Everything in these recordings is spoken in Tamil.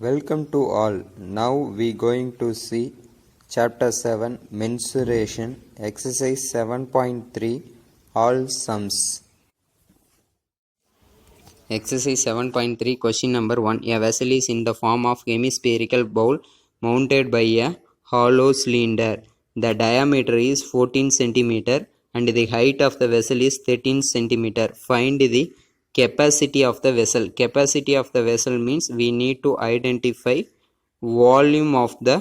Welcome to all. Now we going to see chapter 7 mensuration exercise 7.3 all sums. Exercise 7.3 question number 1. A vessel is in the form of hemispherical bowl mounted by a hollow cylinder. The diameter is 14 cm and the height of the vessel is 13 cm. Find the capacity of the vessel. Capacity of the vessel means we need to identify volume of the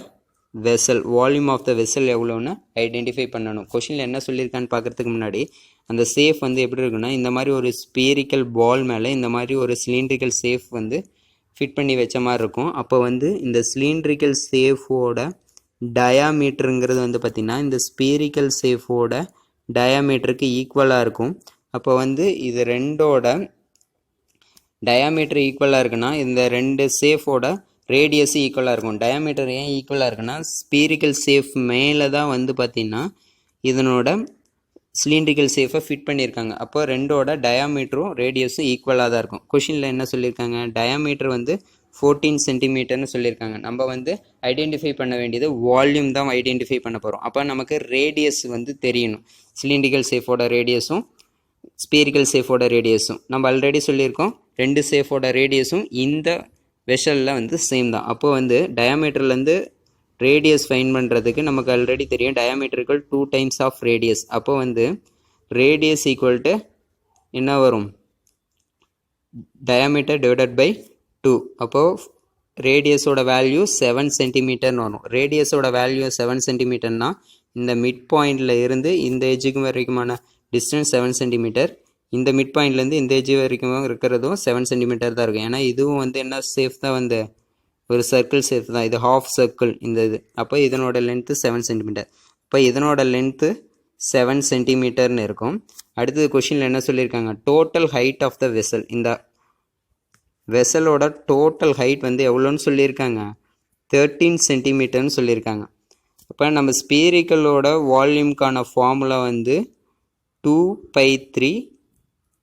vessel. Volume of the vessel எவ்வளோன்னு ஐடென்டிஃபை பண்ணணும். கொஷினில் என்ன சொல்லியிருக்கான்னு பார்க்குறதுக்கு முன்னாடி அந்த சேஃப் வந்து எப்படி இருக்குன்னா, இந்த மாதிரி ஒரு ஸ்பீரிக்கல் பால் மேலே இந்த மாதிரி ஒரு சிலிண்ட்ரிக்கல் சேஃப் வந்து ஃபிட் பண்ணி வச்ச மாதிரி இருக்கும். அப்போ வந்து இந்த சிலிண்ட்ரிக்கல் சேஃபோட டயாமீட்டருங்கிறது வந்து பார்த்திங்கன்னா இந்த ஸ்பீரிக்கல் சேஃபோட டயாமீட்டருக்கு ஈக்குவலாக இருக்கும். அப்போ வந்து இது ரெண்டோட டயாமீட்டர் ஈக்குவலாக இருக்குன்னா இந்த ரெண்டு சேஃபோட ரேடியஸ் ஈக்குவலாக இருக்கும். டயாமீட்டர் ஏன் ஈக்குவலாக இருக்குன்னா, ஸ்பீரிக்கல் சேஃப் மேலே தான் வந்து பார்த்திங்கன்னா இதனோட சிலிண்ட்ரிக்கல் சேஃபை ஃபிட் பண்ணியிருக்காங்க. அப்போ ரெண்டோட டயாமீட்டரும் ரேடியஸும் ஈக்குவலாக தான் இருக்கும். கொஷினில் என்ன சொல்லியிருக்காங்க, டயாமீட்டர் வந்து 14 சென்டிமீட்டர்னு சொல்லியிருக்காங்க. நம்ம வந்து ஐடென்டிஃபை பண்ண வேண்டியது வால்யூம் தான் ஐடென்டிஃபை பண்ண போகிறோம். அப்போ நமக்கு ரேடியஸ் வந்து தெரியணும். சிலிண்ட்ரிக்கல் சேஃபோட ரேடியஸும் ஸ்பீரிக்கல் சேஃபோட ரேடியஸும் நம்ம ஆல்ரெடி சொல்லியிருக்கோம். ரெண்டு சேஃபோட ரேடியஸும் இந்த வெஷலில் வந்து சேம் தான். அப்போ வந்து டயாமீட்டர்லேருந்து ரேடியஸ் ஃபைன் பண்ணுறதுக்கு நமக்கு ஆல்ரெடி தெரியும் diameter equal 2 times of radius. அப்போ வந்து ரேடியஸ் ஈக்குவல் டு என்ன வரும், டயாமீட்டர் டிவைடட் பை 2. அப்போது ரேடியஸோட வேல்யூ 7 சென்டிமீட்டர்னு வரும். ரேடியஸோட வேல்யூ 7 சென்டிமீட்டர்னா இந்த மிட் பாயிண்டில் இருந்து இந்த எஜ்ஜுக்கு வரைக்குமான டிஸ்டன்ஸ் 7 சென்டிமீட்டர். இந்த மிட் பாயிண்ட்லேருந்து இந்த எஜ்ஜு வரைக்கும் இருக்கிறதும் 7 சென்டிமீட்டர் தான் இருக்கும். ஏன்னா இதுவும் வந்து என்ன சேஃப் தான், வந்து ஒரு சர்க்கிள் சேஃப் தான். இது ஹாஃப் சர்க்கிள் இந்த இது. அப்போ இதனோட லென்த்து 7 சென்டிமீட்டர். அப்போ இதனோட லென்த்து 7 சென்டிமீட்டர்னு இருக்கும். அடுத்தது கொஷினில் என்ன சொல்லியிருக்காங்க, total height of the vessel. இந்த வெசலோட டோட்டல் ஹைட் வந்து எவ்வளோன்னு சொல்லியிருக்காங்க, 13 சென்டிமீட்டர்னு சொல்லியிருக்காங்க. அப்போ நம்ம ஸ்பீரிக்கலோட வால்யூம்க்கான ஃபார்முலா வந்து 2π3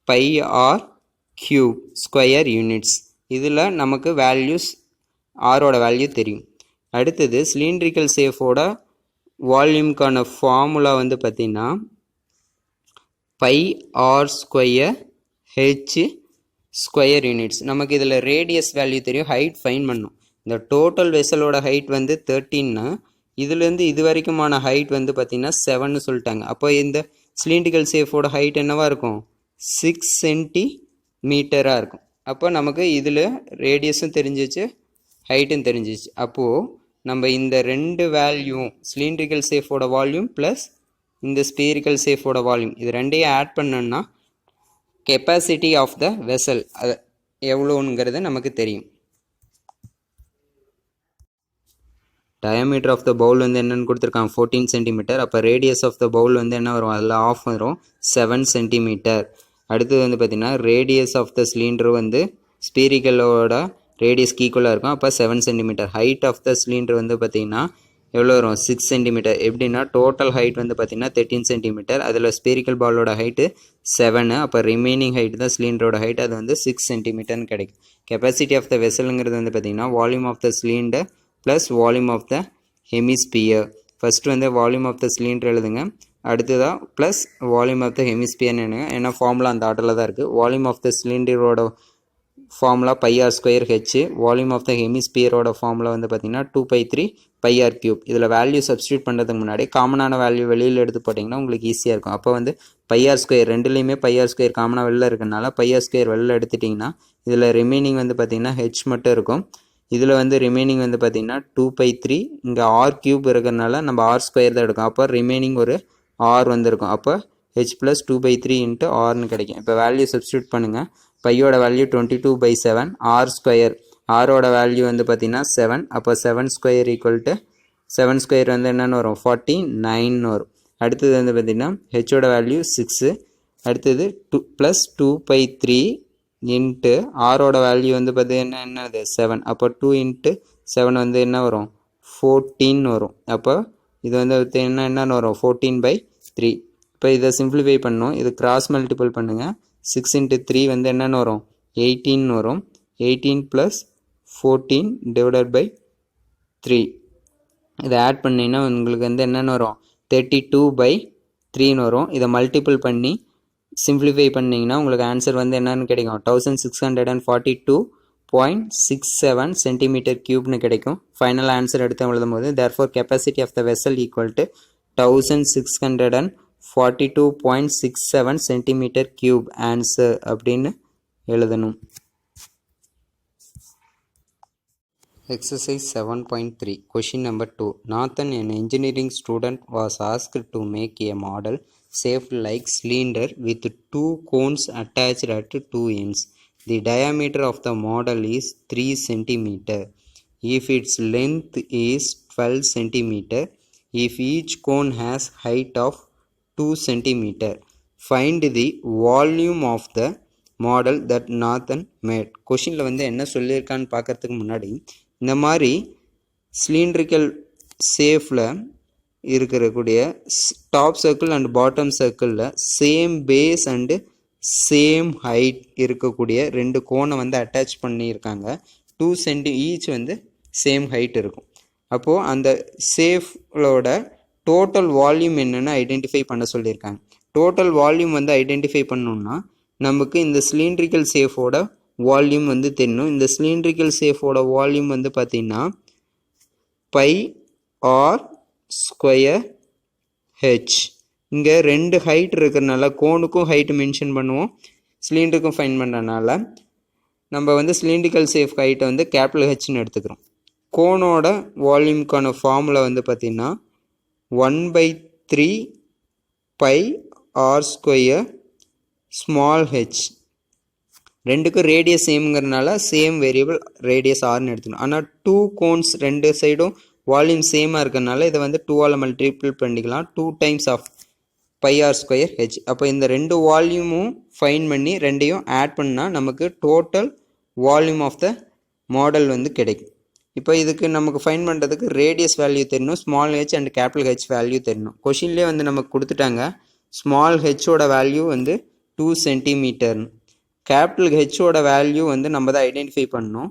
πr³ ஸ்கொயர் யூனிட்ஸ். இதில் நமக்கு வேல்யூஸ் ஆரோட வேல்யூ தெரியும். அடுத்தது சிலிண்ட்ரிக்கல் சேஃபோட வால்யூம்க்கான ஃபார்முலா வந்து பார்த்திங்கன்னா πr² h ஸ்கொயர் யூனிட்ஸ். நமக்கு இதில் ரேடியஸ் வேல்யூ தெரியும், ஹைட் ஃபைன் பண்ணும். இந்த டோட்டல் வெசலோட ஹைட் வந்து 13னா இதுலேருந்து இது வரைக்குமான ஹைட் வந்து பார்த்திங்கன்னா 7ன்னு சொல்லிட்டாங்க. அப்போ இந்த சிலிண்ட்ரிக்கல் சேஃபோட ஹைட் என்னவாக இருக்கும், 6 சென்டிமீட்டராக இருக்கும். அப்போ நமக்கு இதில் ரேடியஸும் தெரிஞ்சிச்சு, ஹைட்டும் தெரிஞ்சிச்சு. அப்போது நம்ம இந்த ரெண்டு வேல்யூவும் சிலிண்ட்ரிக்கல் சேஃபோட வால்யூம் ப்ளஸ் இந்த ஸ்பீரிக்கல் சேஃபோட வால்யூம் இது ரெண்டையும் ஆட் பண்ணோன்னா கெப்பாசிட்டி ஆஃப் த வெசல் அது எவ்வளோங்கிறது நமக்கு தெரியும். டயாமீட்டர் ஆஃப் த பவுல் வந்து என்னென்னு கொடுத்துருக்காங்க, 14 சென்டிமீட்டர். அப்போ ரேடியஸ் ஆஃப் த பவுல் வந்து என்ன வரும், அதில் ஆஃப் வரும், 7 சென்டிமீட்டர். அடுத்தது வந்து பார்த்திங்கன்னா ரேடியஸ் ஆஃப் த சிலிண்டர் வந்து ஸ்பீரிக்கலோட ரேடியஸ்க்கு ஈக்குவலாக இருக்கும். அப்போ 7 centimetre. Height of the cylinder வந்து பார்த்திங்கன்னா எவ்வளோ வரும், 6 சென்டிமீட்டர். எப்படின்னா டோட்டல் ஹைட் வந்து பார்த்திங்கன்னா 13 சென்டிமீட்டர். அதில் ஸ்பீரிக்கல் பாலோட ஹைட்டு 7. அப்போ ரிமைனிங் ஹைட் தான் சிலிண்டரோட ஹைட், அது வந்து 6 சென்டிமீட்டர்னு கிடைக்கும். கெப்பாசிட்டி ஆஃப் த வெசலுங்கிறது வந்து பார்த்திங்கன்னா volume of the cylinder plus volume of the hemisphere. First வந்து வால்யூம் ஆஃப் த சிலிண்டர் எழுதுங்க, அடுத்ததாக ப்ளஸ் வால்யூம் ஆஃப் த ஹெமிஸ்பியர்னு எழுதுங்க. ஏன்னா ஃபார்முலா அந்த ஆர்டரில் தான் இருக்குது. வால்யூம் ஆஃப் த சிலிண்டரோட formula πr²h. Volume of the ஹெமிஸ்பியரோட ஃபார்முலா வந்து பார்த்திங்கன்னா 2π3 πr³. இதில் வேல்யூ சப்ஸ்டியூட் பண்ணுறதுக்கு முன்னாடி காமனான வேல்யூ வெளியில் எடுத்து போட்டிங்கன்னா உங்களுக்கு ஈஸியாக இருக்கும். அப்போ வந்து πr², ரெண்டுலேயுமே πr² காமனாக வெளில இருக்கிறனால πr² வெளில எடுத்துட்டிங்கன்னா இதில் ரிமைனிங் வந்து பார்த்திங்கன்னா h மட்டும் இருக்கும். இதில் வந்து ரிமைனிங் வந்து பார்த்திங்கன்னா 2π3, இங்கே r³ இருக்கிறதுனால நம்ம r² தான் எடுக்கும். அப்போ ரிமைனிங் ஒரு r வந்துருக்கும். அப்போ h + 2/3 × rன்னு கிடைக்கும். இப்போ வேல்யூ சப்ஸ்டியூட் பண்ணுங்கள். பையோட வேல்யூ 22/7, r², ஆரோட வேல்யூ வந்து பார்த்திங்கன்னா 7. அப்போ 7² 7² வந்து என்னென்னு வரும், 49 வரும். அடுத்தது வந்து பார்த்திங்கன்னா ஹெச்சோட வேல்யூ 6. அடுத்தது 2 + 2π3 × ஆரோட வேல்யூ வந்து பார்த்திங்கன்னா என்னது 7. அப்போ 2 × 7 வந்து என்ன வரும், 14 வரும். அப்போ இது வந்து என்னென்னு வரும், 14/3. இப்போ இதை சிம்பிளிஃபை பண்ணணும். இது கிராஸ் மல்டிபிள் பண்ணுங்கள். 6 × 3 வந்து என்னென்னு வரும், 18 வரும். 18 + 14 divided by 3. இதை ஆட் பண்ணிங்கன்னா உங்களுக்கு வந்து என்னென்னு வரும் 32/3ன்னு வரும். இதை மல்டிபிள் பண்ணி சிம்பிளிஃபை பண்ணிங்கன்னா உங்களுக்கு ஆன்சர் வந்து என்னன்னு கிடைக்கும் 1642.67 சென்டிமீட்டர் கியூப்னு கிடைக்கும். ஃபைனல் ஆன்சர் எடுத்து எழுதும் போது therefore capacity of the vessel equal to 1642.67 centimetre cube answer அப்படின்னு எழுதணும். Exercise 7.3 Question number 2. Nathan, an engineering student, was asked to make a model shaped like cylinder with two cones attached at two ends. The diameter of the model is 3 cm. If its length is 12 cm, if each cone has height of 2 cm, find the volume of the model that Nathan made. கொஷினில் வந்து என்ன சொல்லியிருக்கான்னு பார்க்கறதுக்கு முன்னாடி இந்த மாதிரி சிலிண்ட்ரிக்கல் ஷேப்பில் இருக்கக்கூடிய டாப் சர்க்கிள் அண்ட் பாட்டம் சர்க்கிளில் same base and same height இருக்கக்கூடிய ரெண்டு கோனை வந்து அட்டாச் பண்ணியிருக்காங்க. 2 cm ஈச் வந்து சேம் ஹைட் இருக்கும். அப்போது அந்த ஷேஃப்லோட டோட்டல் வால்யூம் என்னென்னு ஐடென்டிஃபை பண்ண சொல்லியிருக்காங்க. டோட்டல் வால்யூம் வந்து ஐடென்டிஃபை பண்ணணுன்னா நமக்கு இந்த சிலிண்ட்ரிக்கல் ஷேஃபோட வால்யூம் வந்து தெரியணும். இந்த சிலிண்ட்ரிக்கல் ஷேஃபோட வால்யூம் வந்து பார்த்திங்கன்னா πr²h. இங்கே ரெண்டு ஹைட் இருக்கிறனால கோனுக்கும் ஹைட் மென்ஷன் பண்ணுவோம், சிலிண்டருக்கும் ஃபைன் பண்ணுறதுனால நம்ம வந்து சிலிண்ட்ரிக்கல் ஷேஃப் ஹைட்டை வந்து கேபிட்டல் ஹெச்னு எடுத்துக்கிறோம். கோனோட வால்யூமுக்கான ஃபார்முலா வந்து பார்த்திங்கன்னா 1/3 πr² ஸ்மால் ஹெச். ரெண்டுக்கும் ரேடியஸ் சேம்ங்கிறதுனால சேம் வேரியபிள் ரேடியஸ் ஆர்னு எடுத்துக்கணும். ஆனால் 2 கோன்ஸ் ரெண்டு சைடும் வால்யூம் சேமாக இருக்கிறதுனால இதை வந்து 2ஆல் மல்டிபிள் பண்ணிக்கலாம். 2 டைம்ஸ் ஆஃப் πr²h. அப்போ இந்த ரெண்டு வால்யூமும் ஃபைன் பண்ணி ரெண்டையும் ஆட் பண்ணால் நமக்கு total volume of the model வந்து கிடைக்கும். இப்போ இதுக்கு நமக்கு ஃபைன் பண்ணுறதுக்கு ரேடியஸ் வேல்யூ தெரியணும், small h and capital h value தெரியணும். கொஷின்லேயே வந்து நமக்கு கொடுத்துட்டாங்க ஸ்மால் ஹெச்சோட வேல்யூ வந்து 2 சென்டிமீட்டர்னு, கேபிட்டல் ஹெச்சோட வேல்யூ வந்து நம்ம தான் ஐடென்டிஃபை பண்ணணும்.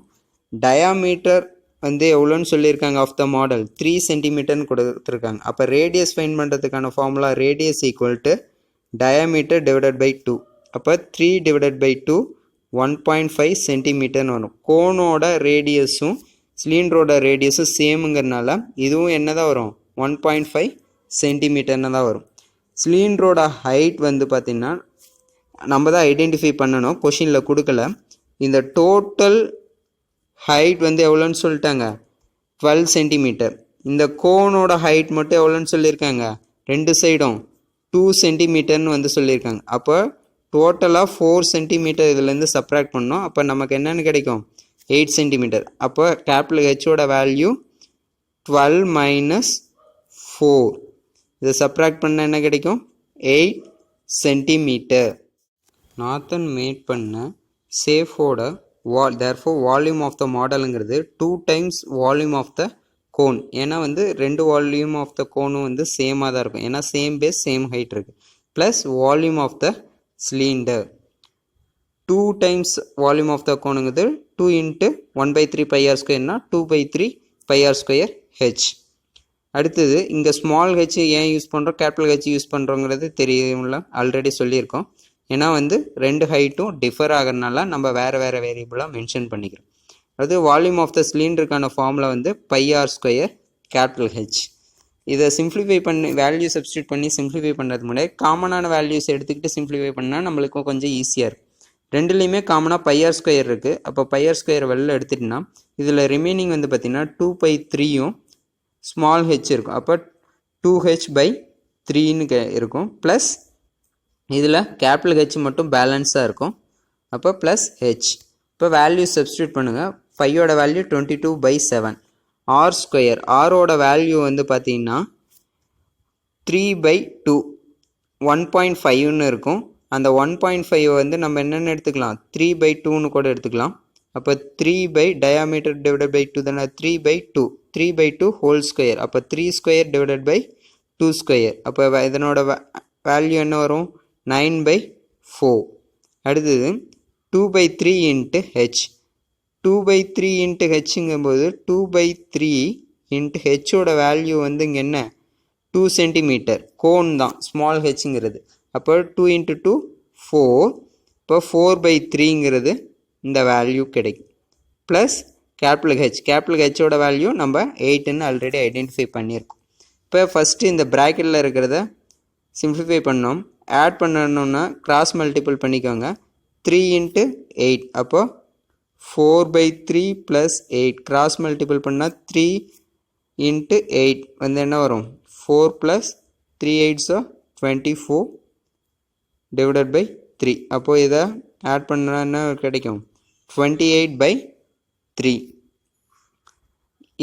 டயாமீட்டர் வந்து எவ்வளோன்னு சொல்லியிருக்காங்க ஆஃப் த மாடல் 3 சென்டிமீட்டர்னு கொடுத்துருக்காங்க. அப்போ ரேடியஸ் ஃபைன் பண்ணுறதுக்கான formula radius equal to diameter divided by 2. அப்போ 3 டிவைடட் பை 2 1.5 சென்டிமீட்டர்னு வரும். கோனோட ரேடியஸும் சிலிண்டரோட ரேடியஸும் சேமுங்கிறதுனால இதுவும் என்ன தான் வரும் 1.5 சென்டிமீட்டர்னு தான் வரும். சிலிண்டரோட ஹைட் வந்து பார்த்திங்கன்னா நம்ம தான் ஐடென்டிஃபை பண்ணணும், கொஷினில் கொடுக்கல. இந்த டோட்டல் ஹைட் வந்து எவ்வளோன்னு சொல்லிட்டாங்க 12 சென்டிமீட்டர். இந்த கோனோட ஹைட் மட்டும் எவ்வளோன்னு சொல்லியிருக்காங்க ரெண்டு சைடும் 2 சென்டிமீட்டர்னு வந்து சொல்லியிருக்காங்க. அப்போ டோட்டலாக 4 சென்டிமீட்டர் இதுலேருந்து சப்ராக்ட் பண்ணோம். அப்போ நமக்கு என்னென்னு கிடைக்கும் 8 சென்டிமீட்டர். அப்போ கேபிட்டல் ஹெச்சோட வேல்யூ 12 - 4. இதை சப்ராக்ட் பண்ண என்ன கிடைக்கும் 8 சென்டிமீட்டர். நாத்தன் மேட் பண்ண சேஃபோட therefore வால்யூம் ஆஃப் த மாடலுங்கிறது 2 times volume of the cone. ஏன்னா வந்து ரெண்டு வால்யூம் ஆஃப் த கோனும் வந்து சேமாக தான் இருக்கும், ஏன்னா சேம் பேஸ் சேம் ஹைட் இருக்குது. Plus volume of the cylinder 2 times volume of the கோனுங்கிறது 2 × 1/3 πr²னா 2/3 πr²h. அடுத்தது இங்கே ஸ்மால் ஹெச் ஏன் யூஸ் பண்ணுறோம் கேபிட்டல் ஹெச் யூஸ் பண்ணுறோங்கிறது தெரியும்ல, ஆல்ரெடி சொல்லியிருக்கோம். ஏன்னா வந்து ரெண்டு ஹைட்டும் டிஃபர் ஆகிறதுனால நம்ம வேறு வேறு வேரியபிளாக மென்ஷன் பண்ணிக்கிறோம். அதாவது வால்யூம் ஆஃப் த சிலிண்டருக்கான ஃபார்முலா வந்து πr² கேபிட்டல் ஹெச். இதை சிம்ப்ளிஃபை பண்ணி வேல்யூ சப்ஸ்டியூட் பண்ணி சிம்ப்ளிஃபை பண்ணுறது முன்னாடி காமனான வேல்யூஸ் எடுத்துக்கிட்டு சிம்ப்ளிஃபை பண்ணால் நம்மளுக்கும் கொஞ்சம் ஈஸியாக இருக்கும். ரெண்டுலேயுமே காமனாக πr² இருக்குது. அப்போ πr² வெளில எடுத்துகிட்டோன்னா இதில் ரிமைனிங் வந்து பார்த்திங்கன்னா 2/3யும் ஸ்மால் ஹெச் இருக்கும். அப்போ 2h/3ன்னு இருக்கும். ப்ளஸ் இதில் கேபிட்டல் ஹெச் மட்டும் பேலன்ஸாக இருக்கும். அப்போ ப்ளஸ் ஹெச். இப்போ வேல்யூ சப்ஸ்டியூட் பண்ணுங்கள். பையோட வேல்யூ 22/7. r², ஆரோட வேல்யூ வந்து பார்த்திங்கன்னா 3/2 1.5ன்னு இருக்கும். அந்த 1.5 வந்து நம்ம என்னென்னு எடுத்துக்கலாம் 3/2ன்னு கூட எடுத்துக்கலாம். அப்போ 3 டயாமீட்டர் டிவைடட் பை 2 தானே 3/2 3/2 ஹோல் ஸ்கொயர். அப்போ 3² டிவைடட் பை 2². அப்போ இதனோட வேல்யூ என்ன வரும் 9/4. அடுத்தது 2/3 × h. 2/3 இன்ட்டு ஹெச்சுங்கும்போது 2/3 இன்ட்டு ஹெச்சோட வேல்யூ வந்து இங்கே என்ன 2 சென்டிமீட்டர் கோன் தான் ஸ்மால் ஹெச்சுங்கிறது. அப்போ 2 இன்ட்டு 2 4. இப்போ 4/3ங்கிறது இந்த வேல்யூ கிடைக்கும். ப்ளஸ் கேபிட்டல் ஹெச்சோட வேல்யூ நம்ம 8ன்னு ஆல்ரெடி ஐடென்டிஃபை பண்ணியிருக்கோம். இப்போ ஃபஸ்ட்டு இந்த ப்ராக்கெட்டில் இருக்கிறத சிம்ப்ளிஃபை பண்ணோம். ஆட் பண்ணணும்னா கிராஸ் மல்டிபிள் பண்ணிக்கோங்க. 3 இன்ட்டு 8 அப்போ 4/3 ப்ளஸ் 8 கிராஸ் மல்டிபிள் பண்ணால் 3 இன்ட்டு 8 வந்து என்ன வரும் 4 ப்ளஸ் 3 8s 24 டிவைடட் பை 3. அப்போது இதை ஆட் பண்ணால் என்ன கிடைக்கும் 28/3.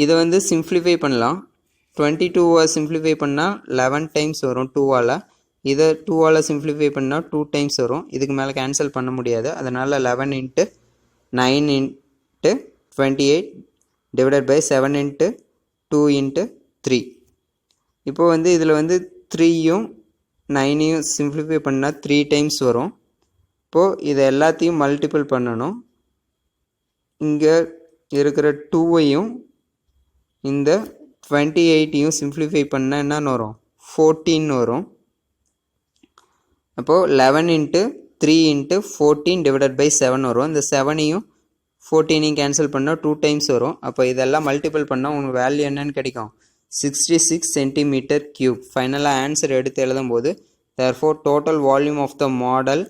இதை வந்து சிம்ப்ளிஃபை பண்ணலாம். 22 சிம்ப்ளிஃபை பண்ணால் 11 டைம்ஸ் வரும் 2ஆல். இதை 2ஆல் சிம்ப்ளிஃபை பண்ணால் 2 டைம்ஸ் வரும். இதுக்கு மேலே கேன்சல் பண்ண முடியாது. அதனால் 11 into 9 into 28 divided by 7 into 2 into 3. இப்போ வந்து இதில் வந்து 3யும் 9யும் சிம்ப்ளிஃபை பண்ணால் 3 டைம்ஸ் வரும். இப்போது இதை எல்லாத்தையும் மல்டிபிள் பண்ணணும். இங்கே இருக்கிற 2ஐயும் இந்த 28யும் சிம்ப்ளிஃபை பண்ணால் என்னன்னு வரும் 14 வரும். அப்போது 11 இன்ட்டு 3 இன்ட்டு 14 டிவைடட் பை 7 வரும். இந்த 7ஐயும் 14ஐயும் கேன்சல் பண்ணால் 2 டைம்ஸ் வரும். அப்போ இதெல்லாம் மல்டிபிள் பண்ணால் உங்களுக்கு வேல்யூ என்னன்னு கிடைக்கும் 66 சென்டிமீட்டர் கியூப். ஃபைனலாக ஆன்சர் எடுத்து எழுதும் போது therefore total volume of the model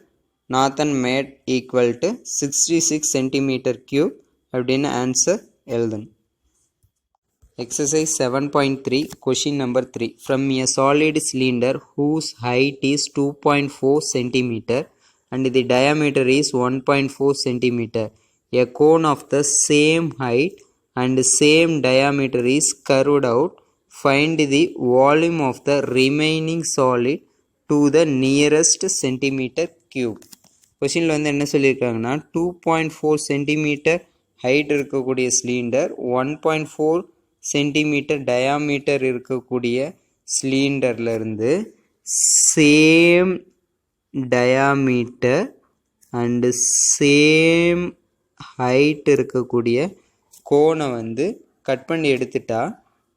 Northern made equal to 66 centimetre cube அப்படின்னு ஆன்சர் எழுதணும். Exercise 7.3 question number 3. From a solid cylinder whose height is 2.4 cm and the diameter is 1.4 cm, a cone of the same height and same diameter is curved out. Find the volume of the remaining solid to the nearest centimeter cube. கொஷினில் வந்து என்ன சொல்லியிருக்காங்கன்னா 2.4 சென்டிமீட்டர் ஹைட் இருக்கக்கூடிய சிலிண்டர் 1.4 சென்டிமீட்டர் டயாமீட்டர் இருக்கக்கூடிய சிலிண்டர்லேருந்து same diameter and same height இருக்கக்கூடிய கோனை வந்து கட் பண்ணி எடுத்துட்டா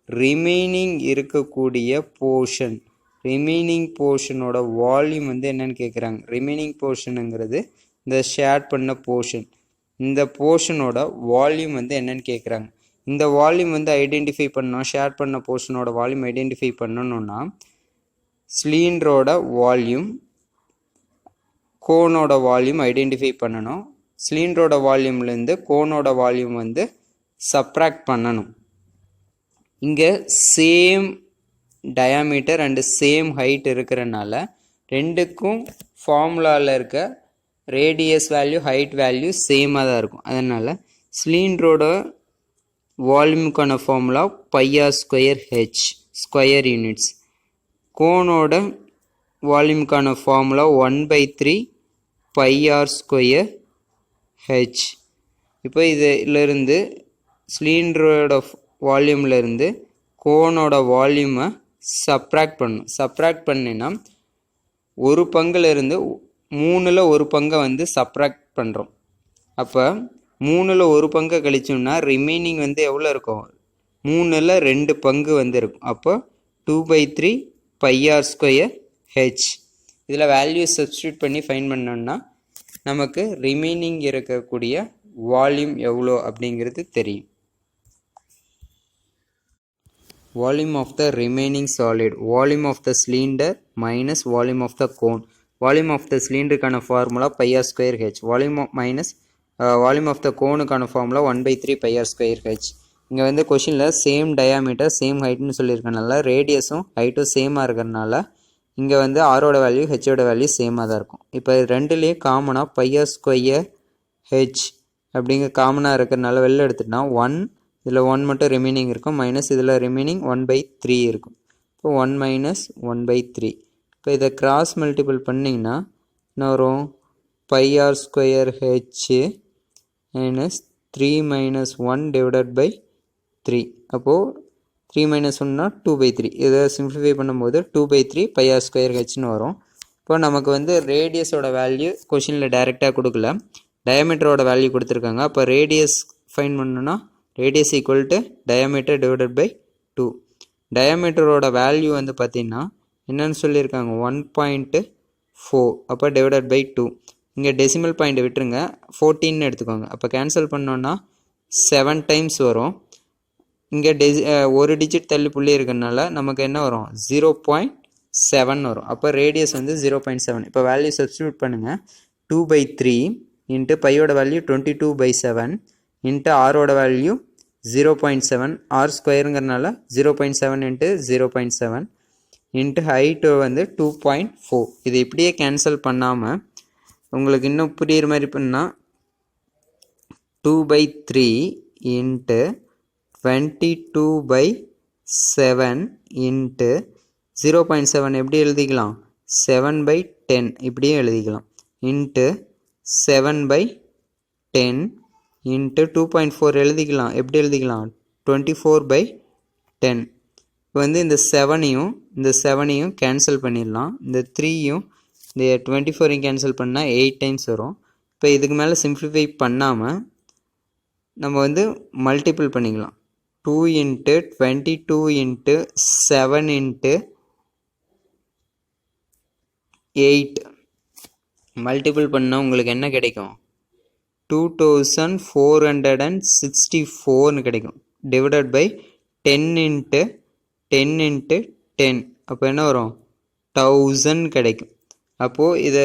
ரிமைனிங் இருக்கக்கூடிய ரிமைனிங் போர்ஷனோட வால்யூம் வந்து என்னன்னு கேட்குறாங்க. ரிமைனிங் போர்ஷனுங்கிறது இந்த ஷேர் பண்ண போர்ஷன். இந்த போர்ஷனோட வால்யூம் வந்து என்னன்னு கேட்குறாங்க. இந்த வால்யூம் வந்து ஐடென்டிஃபை பண்ணணும். ஷேர் பண்ண போர்ஷனோட வால்யூம் ஐடென்டிஃபை பண்ணணும்னா சிலிண்டரோட வால்யூம் கோனோட வால்யூம் ஐடென்டிஃபை பண்ணணும். சிலிண்டரோட வால்யூம்லேருந்து கோனோட வால்யூம் வந்து சப்ராக்ட் பண்ணணும். இங்கே same diameter and same height இருக்கிறனால ரெண்டுக்கும் ஃபார்முலாவில் இருக்க ரேடியஸ் வேல்யூ ஹைட் வேல்யூ சேமாக தான் இருக்கும். அதனால் சிலிண்டரோட வால்யூமுக்கான ஃபார்முலா πr²h ஸ்கொயர் யூனிட்ஸ். கோனோட வால்யூமுக்கான ஃபார்முலா 1/3 πr²h. இப்போ இதிலிருந்து சிலிண்டரோட வால்யூம்லேருந்து கோனோட வால்யூமை சப்ராக்ட் பண்ணணும். சப்ராக்ட் பண்ணினா ஒரு பங்குலேருந்து 3ல் ஒரு பங்கை வந்து சப்ராக்ட் பண்ணுறோம். அப்போ 3ல் ஒரு பங்கை கழிச்சோம்னா ரிமைனிங் வந்து எவ்வளோ இருக்கும் 3ல் 2 பங்கு வந்து இருக்கும். அப்போ 2/3 πr²h. இதில் வேல்யூ சப்ஸ்டியூட் பண்ணி ஃபைண்ட் பண்ணோம்னா நமக்கு ரிமைனிங் இருக்கக்கூடிய வால்யூம் எவ்வளோ அப்படிங்கிறது தெரியும். Volume of the remaining solid, volume of the cylinder minus volume of the cone. Volume of the cylinder கான formula πr²h. Volume of the cone கான formula 1/3 πr²h. இங்கே வந்து கொஷினில் சேம் டயாமீட்டர் சேம் ஹைட்னு சொல்லியிருக்கனால ரேடியஸும் ஹைட்டும் சேமாக இருக்கிறனால இங்கே வந்து ஆரோட வேல்யூ ஹெச்சோட வேல்யூ சேமாக தான் இருக்கும். இப்போ ரெண்டுலேயும் காமனாக πr²h அப்படிங்கிற காமனாக இருக்கிறனால வெளில எடுத்துட்டோம்னா 1 இதில் 1 மட்டும் ரிமைனிங் இருக்கும் மைனஸ் இதில் ரிமைனிங் 1/3 இருக்கும். இப்போ 1 மைனஸ் 1/3. இப்போ இதை கிராஸ் மல்டிபிள் பண்ணிங்கன்னா என்ன வரும் πr²h minus 3 minus 1 divided by 3. அப்போது 3 மைனஸ் 1னா 2/3. இதை சிம்ப்ளிஃபை பண்ணும்போது 2/3 πr²hன்னு வரும். இப்போ நமக்கு வந்து ரேடியஸோட வேல்யூ கொஷினில் டைரெக்டாக கொடுக்கல, டயாமீட்டரோட வேல்யூ கொடுத்துருக்காங்க. அப்போ ரேடியஸ் ஃபைன் பண்ணணும்னா radius equal to diameter divided by 2. டயாமீட்டரோட வேல்யூ வந்து பார்த்தீங்கன்னா என்னன்னு சொல்லியிருக்காங்க 1.4, அப்போ டிவைடட் பை 2. இங்கே டெசிமல் பாயிண்ட் விட்டுருங்க, 14 எடுத்துக்கோங்க. அப்போ கேன்சல் பண்ணோன்னா 7 டைம்ஸ் வரும். இங்கே ஒரு டிஜிட் தள்ளி புள்ளி இருக்கிறதுனால நமக்கு என்ன வரும் 0.7 வரும். அப்போ ரேடியஸ் வந்து 0.7. இப்போ வேல்யூ சப்ஸ்டியூட் பண்ணுங்கள். 2/3 இன்ட்டு பையோட வேல்யூ 22/7 இன்ட்டு ஆரோட வேல்யூ 0.7, ஆர் ஸ்கொயருங்கிறதுனால 0.7 இன்ட்டு 0.7 இன்ட்டு ஹைட்டு வந்து 2.4. இது இப்படியே கேன்சல் பண்ணாமல் உங்களுக்கு இன்னும் புரியுற மாதிரி பண்ணால் 2/3 இன்ட்டு 22/7 இன்ட்டு 0.7 எப்படி எழுதிக்கலாம் 7/10 இப்படியே எழுதிக்கலாம் இன்ட்டு 7/10 இன்ட்டு 2.4 எழுதிக்கலாம். எப்படி எழுதிக்கலாம் 24/10. இப்போ வந்து இந்த 7ஐயும் கேன்சல் பண்ணிடலாம். இந்த 3யும் இந்த 24ஐயும் கேன்சல் பண்ணால் 8 டைம்ஸ் வரும். இப்போ இதுக்கு மேலே சிம்பிளிஃபை பண்ணாமல் நம்ம வந்து மல்டிபிள் பண்ணிக்கலாம். 2 இன்ட்டு 22 இன்ட்டு 7 இன்ட்டு 8 மல்டிபிள் பண்ணால் உங்களுக்கு என்ன கிடைக்கும் 2464 கிடைக்கும். டிவைடட் பை 10 இன்ட்டு 10 இன்ட்டு 10 அப்போ என்ன வரும் 1000 கிடைக்கும். அப்போது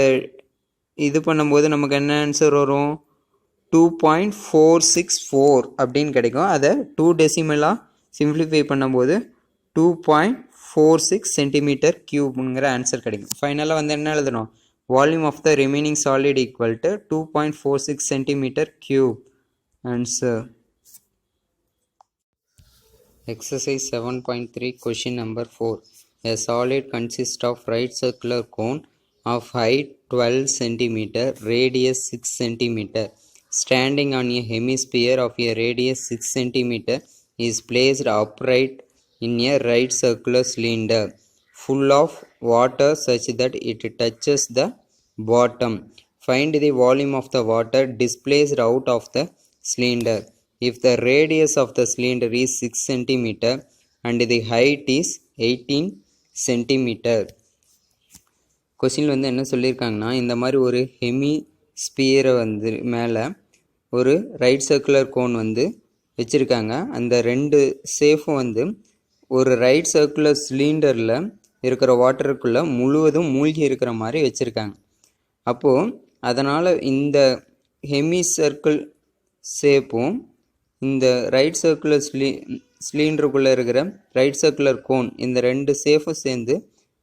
இது பண்ணும்போது நமக்கு என்ன ஆன்சர் வரும் 2.464 அப்படின்னு கிடைக்கும். அதை 2 டெசிமலாக சிம்பிளிஃபை பண்ணும்போது 2.46 சென்டிமீட்டர் கியூப்ங்கிற ஆன்சர் கிடைக்கும். ஃபைனலாக வந்து என்ன எழுதணும் volume of the remaining solid equal to 2.46 centimetre cube. Answer. Exercise 7.3 question number 4. A solid consists of right circular cone of height 12 cm, radius 6 cm, standing on a hemisphere of a radius 6 cm, is placed upright in a right circular cylinder full of water such that it touches the bottom. Find the volume of the water displaced out of the cylinder. If the radius of the cylinder is 6 cm and the height is 18 cm. Question வந்து என்ன சொல்லியிருக்காங்கன்னா இந்த மாதிரி ஒரு ஹெமிஸ்பியரை வந்து மேலே ஒரு ரைட் சர்க்குலர் கோன் வந்து வச்சுருக்காங்க. அந்த 2 சேஃபும் வந்து ஒரு ரைட் சர்க்குலர் சிலிண்டரில் இருக்கிற வாட்டருக்குள்ளே முழுவதும் மூழ்கி இருக்கிற மாதிரி வச்சுருக்காங்க. அப்போது அதனால் இந்த ஹெமி சர்க்கிள் ஷேப்பும் இந்த ரைட் சர்க்குலர் சிலிண்டருக்குள்ளே இருக்கிற ரைட் சர்க்குலர் கோன் இந்த 2 சேஃபும் சேர்ந்து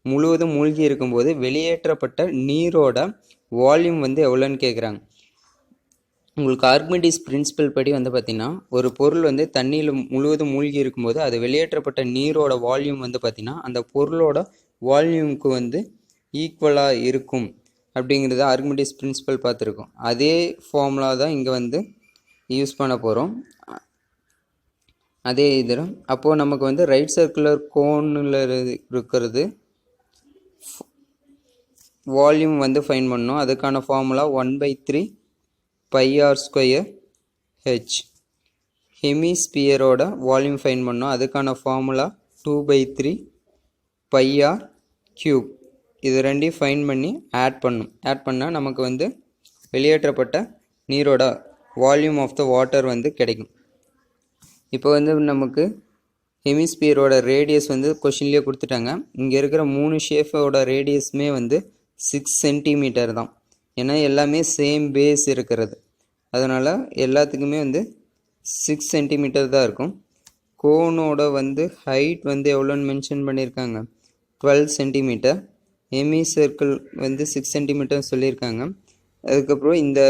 முழுவதும் மூழ்கி இருக்கும்போது வெளியேற்றப்பட்ட நீரோட வால்யூம் வந்து எவ்வளோன்னு கேட்குறாங்க. உங்களுக்கு ஆர்கிமெடிஸ் பிரின்சிபல் படி வந்து பார்த்திங்கன்னா ஒரு பொருள் வந்து தண்ணியில் முழுவதும் மூழ்கி இருக்கும்போது அது வெளியேற்றப்பட்ட நீரோட வால்யூம் வந்து பார்த்திங்கன்னா அந்த பொருளோட வால்யூமுக்கு வந்து ஈக்குவலாக இருக்கும் அப்படிங்கிறத ஆர்கிமெடிஸ் பிரின்சிபல் பார்த்துருக்கோம். அதே ஃபார்முலா தான் இங்கே வந்து யூஸ் பண்ண போகிறோம். அதே இதில் அப்போது நமக்கு வந்து ரைட் சர்க்குலர் கோனில் இருக்கிறது வால்யூம் வந்து ஃபைன் பண்ணணும். அதுக்கான ஃபார்முலா 1/3 πr²h. ஹெமிஸ்பியரோட வால்யூம் ஃபைன் பண்ணோம். அதுக்கான ஃபார்முலா 2/3 πr³. இது ரெண்டையும் ஃபைன் பண்ணி ஆட் பண்ணால் நமக்கு வந்து வெளியேற்றப்பட்ட நீரோட வால்யூம் ஆஃப் த வாட்டர் வந்து கிடைக்கும். இப்போ வந்து நமக்கு ஹெமிஸ்பியரோட ரேடியஸ் வந்து கொஷின்லேயே கொடுத்துட்டாங்க. இங்கே இருக்கிற 3 ஷேஃபோட ரேடியஸுமே வந்து 6 சென்டிமீட்டர் தான். ஏன்னா எல்லாமே சேம் பேஸ் இருக்கிறது, அதனால் எல்லாத்துக்குமே வந்து 6 சென்டிமீட்டர் தான் இருக்கும். கோனோட வந்து ஹைட் வந்து எவ்வளோன்னு மென்ஷன் பண்ணியிருக்காங்க 12 சென்டிமீட்டர். ஹெமி சர்க்கிள் வந்து 6 சென்டிமீட்டர் சொல்லியிருக்காங்க. அதுக்கப்புறம் இந்த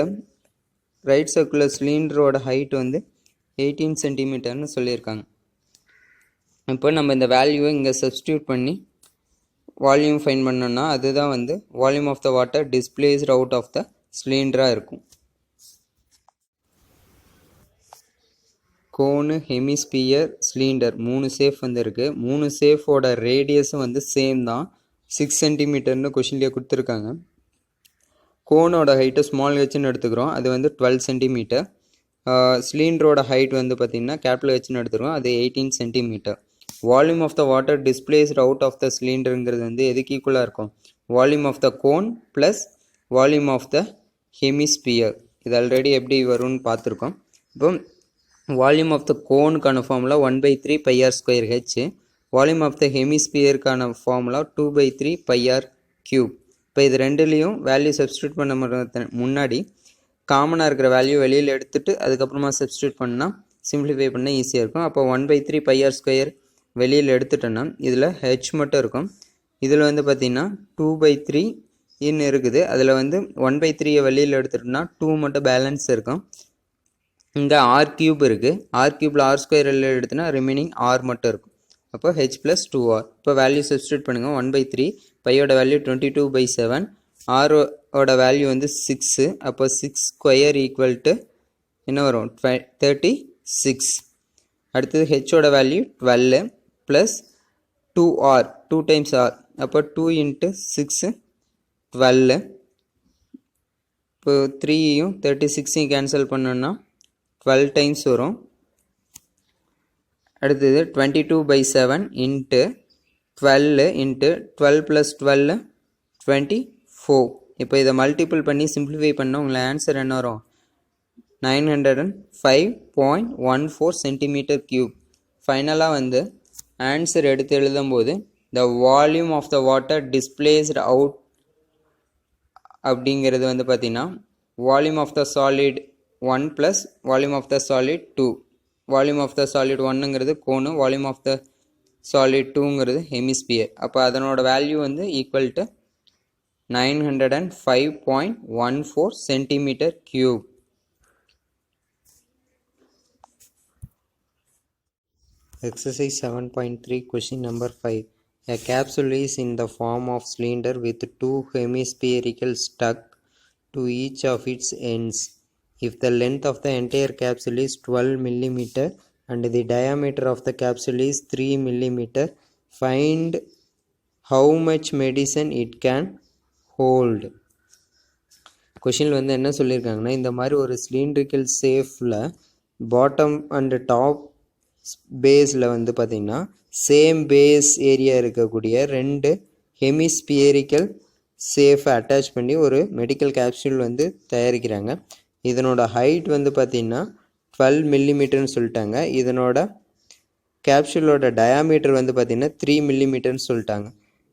ரைட் சர்க்குலர் சிலிண்டரோட ஹைட் வந்து 18 சென்டிமீட்டர்னு சொல்லியிருக்காங்க. இப்போ நம்ம இந்த வேல்யூவை இங்கே சப்ஸ்டியூட் பண்ணி வால்யூம் ஃபைன் பண்ணோன்னா அதுதான் வந்து volume of the water displaced out of the சிலிண்டராக இருக்கும். கோனு, ஹெமிஸ்பியர், சிலிண்டர் 3 சேஃப் வந்து இருக்குது. 3 சேஃபோட ரேடியஸும் வந்து சேம் தான், 6 சென்டிமீட்டர்னு கொஷின்லேயே கொடுத்துருக்காங்க. கோனோட ஹைட்டை ஸ்மால் ஹெச்னு எடுத்துக்கிறோம், அது வந்து 12 சென்டிமீட்டர். சிலிண்டரோட ஹைட் வந்து பார்த்திங்கன்னா கேபிட்டல் ஹெச்னு எடுத்துருக்கோம், அது 18 centimetre. Volume of the water displaced out of the சிலிண்டருங்கிறது வந்து எதுக்கு ஈக்குவலாக இருக்கும்? Volume of the cone plus volume of the hemisphere. இது ஆல்ரெடி எப்படி வரும்னு பார்த்துருக்கோம். இப்போ வால்யூம் ஆஃப் த கோனுக்கான formula 1/3 πr²h, volume of the ஹெமிஸ்பியருக்கான ஃபார்முலா 2/3 πr³. இப்போ இது ரெண்டுலேயும் வேல்யூ சப்ஸ்டியூட் பண்ண முன்னாடி காமனாக இருக்கிற வேல்யூ வெளியில் எடுத்துகிட்டு அதுக்கப்புறமா சப்ஸ்டியூட் பண்ணால் சிம்பிளிஃபை பண்ண ஈஸியாக இருக்கும். அப்போ 1/3 πr² வெளியில் எடுத்துட்டோன்னா இதில் ஹெச் மட்டும் இருக்கும். இதில் வந்து பார்த்திங்கன்னா 2/3 இருக்குது. அதில் வந்து 1/3 வெளியில் எடுத்துட்டோம்னா 2 மட்டும் பேலன்ஸ் இருக்கும். இங்கே r³ இருக்குது. r³ r² வெளியில் எடுத்தோன்னா ரிமைனிங் r மட்டும் இருக்கும். அப்போ h + 2r. இப்போ வேல்யூ சப்ஸ்டியூட் பண்ணுங்கள். 1/3 பையோட வேல்யூ 22/7, r வேல்யூ வந்து 6. அப்போ 6² என்ன வரும்? 36. அடுத்தது ஹெச்சோட value 12 plus 2r, 2 times r. அப்போ 2 × 6 12. இப்போ 3யும் 36யும் கேன்சல் பண்ணோன்னா 12 டைம்ஸ் வரும். அடுத்தது 22/7 × 12 × 12 + 12 24. இப்போ இதை மல்டிபிள் பண்ணி சிம்பிளிஃபை பண்ணால் உங்களை ஆன்சர் என்ன வரும்? 905.14 cm3. ஃபைனலாக வந்து ஆன்சர் எடுத்து எழுதும்போது the volume of the water displaced out அப்படிங்கிறது வந்து பார்த்திங்கன்னா volume of the solid 1 plus volume of the solid 2. Volume of the solid 1ங்கிறது cone, volume of the solid 2ங்கிறது ஹெமிஸ்பியர். அப்போ அதனோட வேல்யூ வந்து equal to 905.14 cm3. Exercise 7.3, question number 5. A capsule is in the form of cylinder with two hemispherical stuck to each of its ends. If the length of the entire capsule is 12 mm and the diameter of the capsule is 3 mm, find how much medicine it can hold. கொஷினில் வந்து என்ன சொல்லியிருக்காங்கன்னா, இந்த மாதிரி ஒரு சிலிண்ட்ரிக்கல் சேஃபில் பாட்டம் அண்ட் டாப் பேஸில் வந்து பார்த்திங்கன்னா சேம் பேஸ் ஏரியா இருக்கக்கூடிய 2 ஹெமிஸ்பியரிக்கல் சேஃபை அட்டாச் பண்ணி ஒரு மெடிக்கல் கேப்சூல் வந்து தயாரிக்கிறாங்க. இதனோட ஹைட் வந்து பார்த்திங்கன்னா 12 mm சொல்லிட்டாங்க. இதனோட கேப்சூலோட டயாமீட்டர் வந்து பார்த்திங்கன்னா 3 mm சொல்லிட்டாங்க.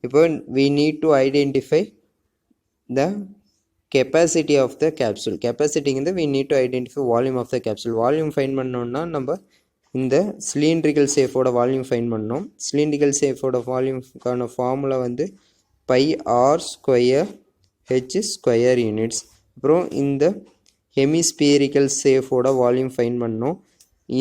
இப்போ we need to identify the capacity of the capsule. கெப்பாசிட்டிங்கிறது we need to identify volume of the capsule. Volume fine பண்ணோன்னா நம்ம இந்த சிலிண்ட்ரிக்கல் சேஃபோட வால்யூம் ஃபைன் பண்ணோம். சிலிண்ட்ரிக்கல் சேஃபோட வால்யூம்க்கான ஃபார்முலா வந்து πr² h² யூனிட்ஸ். அப்புறம் இந்த ஹெமிஸ்பியரிக்கல் சேஃபோட வால்யூம் ஃபைன் பண்ணோம்.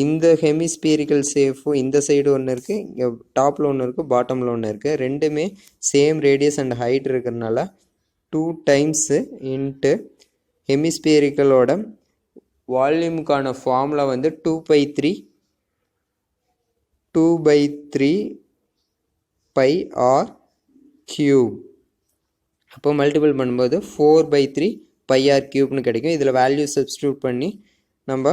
இந்த ஹெமிஸ்பியரிக்கல் சேஃபும் இந்த சைடு ஒன்று இருக்குது, இங்கே டாப்பில் ஒன்று இருக்குது, பாட்டமில் ஒன்று இருக்குது. ரெண்டுமே சேம் ரேடியஸ் அண்ட் ஹைட் இருக்கிறதுனால 2 டைம்ஸு இன்ட்டு ஹெமிஸ்பியரிக்கலோட வால்யூமுக்கான ஃபார்முலா வந்து 2/3 πr³. அப்போ மல்டிபிள் பண்ணும்போது 4/3 πr³ கிடைக்கும். இதில் வேல்யூ சப்ஸ்டியூட் பண்ணி நம்ம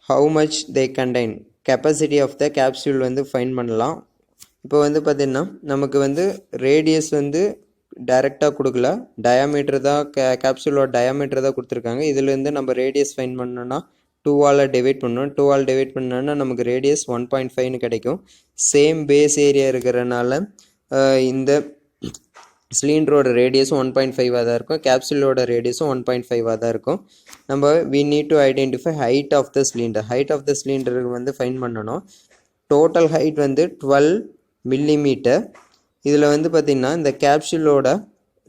how much they contain capacity of the capsule வந்து ஃபைன் பண்ணலாம். இப்போ வந்து பார்த்திங்கன்னா நமக்கு வந்து ரேடியஸ் வந்து டைரெக்டாக கொடுக்கல, டயாமீட்டர் தான் கேப்சூலோட டயாமீட்டர் தான் கொடுத்துருக்காங்க. இதுலேருந்து நம்ம ரேடியஸ் ஃபைன் பண்ணோன்னா 2ஆல் டிவைட் பண்ணணும். 2ஆல் டிவைட் பண்ணோன்னா நமக்கு ரேடியஸ் 1.5 கிடைக்கும். சேம் பேஸ் ஏரியா இருக்கிறனால இந்த சிலிண்டரோட ரேடியஸும் 1.5 தான் இருக்கும், கேப்சூலோட ரேடியஸும் 1.5 தான் இருக்கும். நம்ம we need to identify height of the cylinder. Height of the cylinder வந்து ஃபைன் பண்ணணும். டோட்டல் ஹைட் வந்து 12 mm. இதில் வந்து பார்த்திங்கன்னா இந்த கேப்சூலோட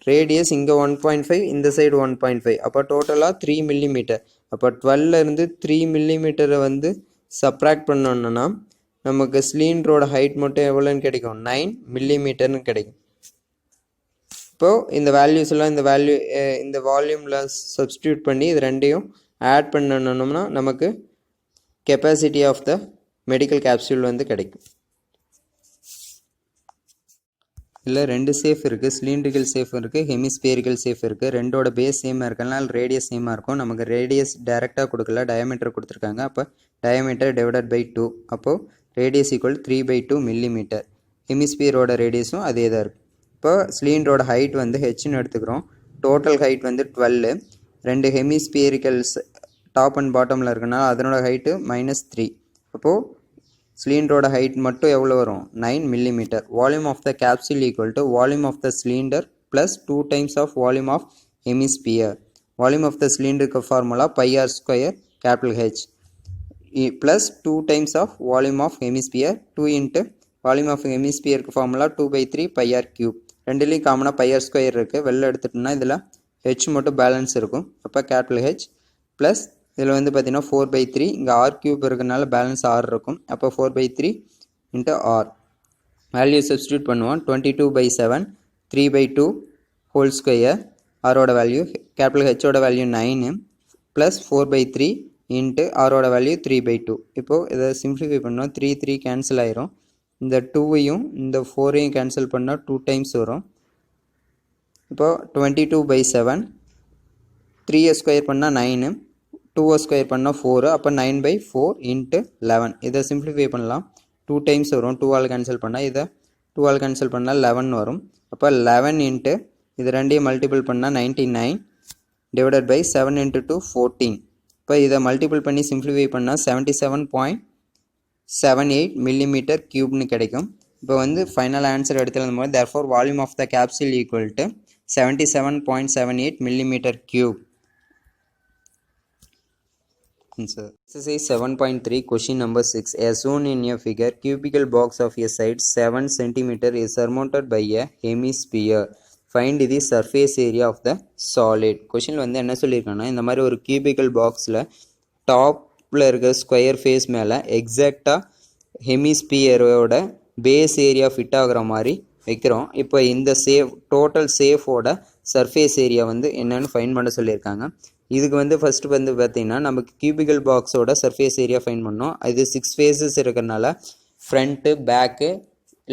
ரேடியஸ் இங்கே 1.5, இந்த சைடு 1.5, அப்போ டோட்டலாக 3 mm. அப்போ 12லேருந்து 3 mm வந்து சப்ராக்ட் பண்ணோன்னா நமக்கு சிலிண்டரோட ஹைட் மட்டும் எவ்வளோன்னு கிடைக்கும்? 9 mm கிடைக்கும். இப்போது இந்த வேல்யூஸ் எல்லாம் இந்த வால்யூமில் சப்ஸ்டியூட் பண்ணி இது ரெண்டையும் ஆட் பண்ணணும்னா நமக்கு capacity of the medical capsule வந்து கிடைக்கும். இல்லை 2 சேஃப் இருக்குது, சிலிண்ட்ரிக்கல் சேஃப் இருக்குது, ஹெமிஸ்பியரிக்கல் சேஃப் இருக்குது. ரெண்டோட பேஸ் சேமாக இருக்கனால ரேடியஸ் சேமாக இருக்கும். நமக்கு ரேடியஸ் டேரெக்டாக கொடுக்கல, டயமீட்டர் கொடுத்துருக்காங்க. அப்போ டயமீட்டர் டிவைடட் பை 2, அப்போது ரேடியஸ் ஈக்குவல் 3/2 மில்லிமீட்டர். ஹெமிஸ்பியரோட ரேடியஸும் அதே தான் இருக்குது. இப்போ சிலிண்டரோட ஹைட் வந்து ஹெச்னு எடுத்துக்கிறோம். டோட்டல் ஹைட் வந்து 12. ரெண்டு ஹெமிஸ்பியரிக்கல்ஸ் டாப் அண்ட் பாட்டமில் இருக்கனால அதனோட ஹைட்டு -3. அப்போது சிலிண்டரோட ஹைட் மட்டும் எவ்வளோ வரும்? 9 millimetre. Volume of the capsule equal to volume of the cylinder plus 2 times of volume of hemisphere. வால்யூம் ஆஃப் த சிலிண்டருக்கு formula πr² H plus 2 times of volume of hemisphere. 2 into volume of ஹெமிஸ்பியருக்கு ஃபார்முலா 2/3 πr³. ரெண்டுலேயும் காமனாக πr² இருக்குது. வெளில எடுத்துட்டோம்னா இதில் ஹெச் மட்டும் பேலன்ஸ் இருக்கும். அப்போ H ப்ளஸ் இதில் வந்து பார்த்திங்கன்னா 4/3, இங்கே r³ இருக்கிறதுனால பேலன்ஸ் r இருக்கும். அப்போ 4/3 இன்ட்டு r. வேல்யூ சப்ஸ்டியூட் பண்ணுவோம். 22/7 3/2 ஹோல் ஸ்கொயர். ஆரோட வேல்யூ Hோட வேல்யூ 9 ப்ளஸ் 4/3 இன்ட்டு ஆரோட வேல்யூ 3/2. இப்போது இதை சிம்ப்ளிஃபை பண்ணோம். 3 கேன்சல் ஆயிரும். இந்த 2வையும் இந்த 4ஐயும் கேன்சல் பண்ணால் 2 times வரும். இப்போது 22/7 3 ஸ்கொயர் பண்ணால் 9, 2 ஸ்கொயர் பண்ணால் 4, அப்போ 9/4 இன்ட்டு 11. இதை சிம்ப்ளிஃபை பண்ணலாம். 2 times வரும். 2 ஆல் கேன்சல் பண்ணால் இதை 2 ஆல் கேன்சல் பண்ணால் 11 வரும். அப்போ 11 இன்ட்டு இது ரெண்டையும் மல்டிபிள் பண்ணால் 99 டிவைடட் பை 7 இன்ட்டு 2 14. இப்போ இதை மல்டிபிள் பண்ணி சிம்ப்ளிஃபை பண்ணால் 77.78 மில்லிமீட்டர் க்யூப்னு கிடைக்கும். இப்போ வந்து ஃபைனல் ஆன்சர் எடுத்துகிற போது therefore volume of the capsule equal to 77.78 millimeter cube. Exercise 7.3 question number 6. As shown in a figure, cubical box of a side 7 cm is surmounted by a hemisphere. Find the surface area of the solid. Question வந்து என்ன சொல்லியிருக்காங்கன்னா, இந்த மாதிரி ஒரு cubical boxல டாப்பில் இருக்க ஸ்கொயர் ஃபேஸ் மேலே எக்ஸாக்டாக ஹெமிஸ்பியரோட பேஸ் ஏரியா ஃபிட் ஆகிற மாதிரி வைக்கிறோம். இப்போ இந்த டோட்டல் சேஃபோட சர்ஃபேஸ் ஏரியா வந்து என்னென்னு ஃபைன் பண்ண சொல்லியிருக்காங்க. இதுக்கு வந்து ஃபஸ்ட்டு வந்து பார்த்திங்கன்னா நமக்கு கியூபிக்கல் பாக்ஸோட சர்ஃபேஸ் ஏரியா ஃபைன் பண்ணோம். இது 6 ஃபேஸஸ் இருக்கிறனால front, back,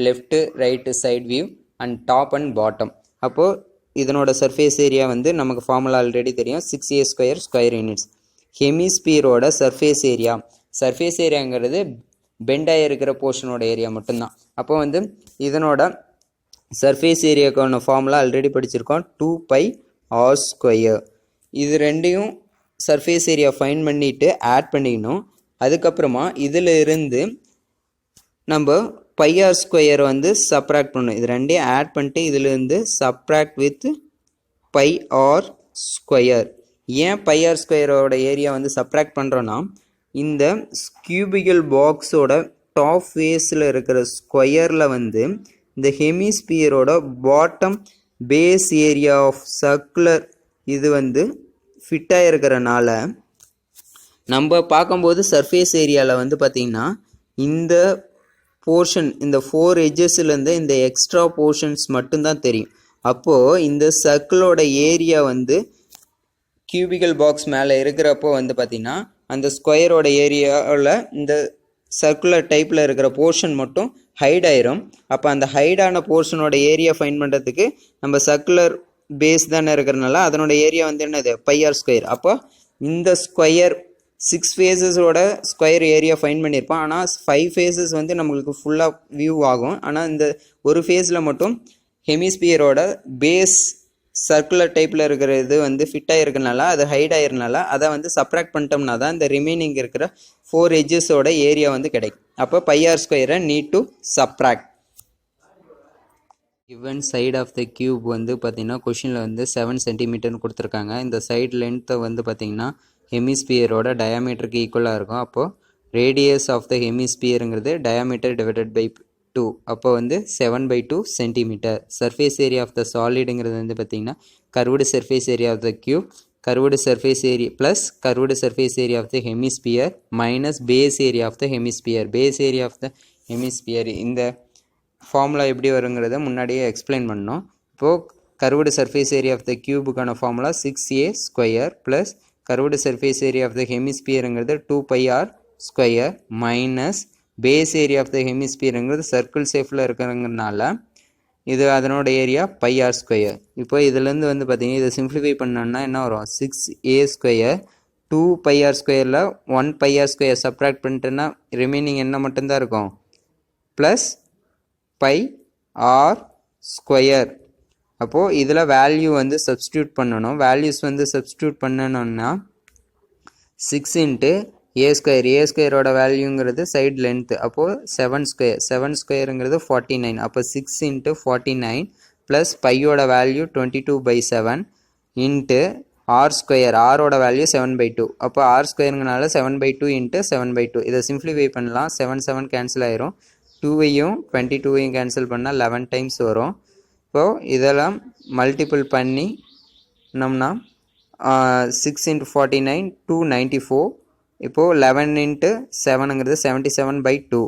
left, right, side view and top and bottom. அப்போது இதனோட சர்ஃபேஸ் ஏரியா வந்து நமக்கு ஃபார்முலா ஆல்ரெடி தெரியும், 6a² ஸ்கொயர் யூனிட்ஸ். ஹெமிஸ்பியரோட சர்ஃபேஸ் ஏரியாங்கிறது பெண்டாக இருக்கிற போர்ஷனோட ஏரியா மட்டும்தான். அப்போ வந்து இதனோட சர்ஃபேஸ் ஏரியாக்கான ஃபார்முலா ஆல்ரெடி படிச்சிருக்கோம், 2πr². இது ரெண்டையும் சர்ஃபேஸ் ஏரியா ஃபைன் பண்ணிவிட்டு ஆட் பண்ணிக்கணும். அதுக்கப்புறமா இதில் இருந்து நம்ம πr² வந்து சப்ராக்ட் பண்ணணும். இது ரெண்டையும் ஆட் பண்ணிட்டு இதிலிருந்து சப்ராக்ட் வித் πr². ஏன் πr² ஏரியா வந்து சப்ராக்ட் பண்ணுறோன்னா, இந்த கியூபிக்கல் பாக்ஸோட டாப் ஃபேஸில் இருக்கிற ஸ்கொயரில் வந்து இந்த ஹெமிஸ்பியரோட bottom base area of circular இது வந்து ஃபிட்டாக இருக்கிறனால நம்ம பார்க்கும்போது சர்ஃபேஸ் ஏரியாவில் வந்து பார்த்திங்கன்னா இந்த போர்ஷன், இந்த 4 எட்ஜஸ்லேருந்து இந்த எக்ஸ்ட்ரா போர்ஷன்ஸ் மட்டும்தான் தெரியும். அப்போது இந்த சர்க்கிளோட ஏரியா வந்து கியூபிக்கல் பாக்ஸ் மேலே இருக்கிறப்போ வந்து பார்த்திங்கன்னா அந்த ஸ்கொயரோட ஏரியாவில் இந்த சர்க்குலர் டைப்பில் இருக்கிற போர்ஷன் மட்டும் ஹைட் ஆயிரும். அப்போ அந்த ஹைடான போர்ஷனோட ஏரியா ஃபைன் பண்ணுறதுக்கு நம்ம சர்க்குலர் பேஸ் தானே இருக்கிறனால அதனோட ஏரியா வந்து என்னது πr². அப்போ இந்த ஸ்கொயர் 6 ஃபேஸஸோட ஸ்கொயர் ஏரியா ஃபைன் பண்ணியிருப்போம். ஆனால் 5 ஃபேஸஸ் வந்து நம்மளுக்கு ஃபுல்லாக வியூ ஆகும். ஆனால் இந்த ஒரு ஃபேஸில் மட்டும் ஹெமிஸ்பியரோட பேஸ் சர்க்குலர் டைப்பில் இருக்கிற இது வந்து ஃபிட்டாக இருக்கிறனால அது ஹைட் ஆகிறனால அதை வந்து சப்ராக்ட் பண்ணிட்டோம்னா தான் இந்த ரிமைனிங் இருக்கிற 4 எட்ஜஸோட ஏரியா வந்து கிடைக்கும். அப்போ πr² need to subtract. Given side of the cube வந்து பார்த்திங்கன்னா கொஷினில் வந்து 7 சென்டிமீட்டர்னு கொடுத்துருக்காங்க. இந்த சைட் லென்த்தை வந்து பார்த்திங்கன்னா ஹெமிஸ்பியரோட டயாமீட்டருக்கு ஈக்குவலாக இருக்கும். அப்போது ரேடியஸ் ஆஃப் த ஹெமிஸ்பியருங்கிறது டயாமீட்டர் டிவைடட் பை 2. அப்போ வந்து 7/2 centimetre. Surface area of the சாலிடுங்கிறது வந்து பார்த்திங்கன்னா curved surface area of the cube, curved surface area plus curved surface area of the hemisphere minus base area of the hemisphere. Base area of the hemisphere இந்த ஃபார்முலா எப்படி வருங்கிறத முன்னாடியே எக்ஸ்பிளைன் பண்ணோம். இப்போது curved surface area of the கியூபுக்கான formula 6a² plus curved surface area of the ஹெமிஸ்பியருங்கிறது 2πr² minus base area of the ஹெமிஸ்பியருங்கிறது சர்க்கிள் ஷேப்பில் இருக்கிறதுனால இது அதனோட ஏரியா பை ஆர் ஸ்கொயர். இப்போ இதுலேருந்து வந்து பார்த்தீங்கன்னா இதை சிம்பிளிஃபை பண்ணோன்னா என்ன வரும், 6a square 2 pi R square 1 pi R square subtract பண்ணிட்டேன்னா ரிமைனிங் என்ன மட்டும்தான் இருக்கும், ப்ளஸ் பை ஆர் ஸ்கொயர். அப்போது இதில் வேல்யூ வந்து சப்ஸ்டியூட் பண்ணணும். வேல்யூஸ் வந்து சப்ஸ்டியூட் பண்ணணும்னா 6 இன்ட்டு ஏ ஸ்கொயரோட வேல்யூங்கிறது சைடு லென்த்து, அப்போது 7 ஸ்கொயருங்கிறது 49. அப்போ 6 இன்ட்டு 49 ப்ளஸ் பையோட வேல்யூ 22/7 இன்ட்டு ஆர் ஸ்கொயர், ஆரோட வேல்யூ 7/2. அப்போ ஆர் ஸ்கொயருங்கனால 7/2 இன்ட்டு 7/2. இதை சிம்ப்ளிஃபை பண்ணலாம். 7 கேன்சல் ஆயிரும். 2வையும் 22வையும் கேன்சல் பண்ணால் 11 டைம்ஸ் வரும். இப்போது இதெல்லாம் மல்டிபிள் பண்ணி நம்மனா 6 இன்ட்டு 49 294. இப்போது 11 இன்ட்டு 7ங்கிறது 77/2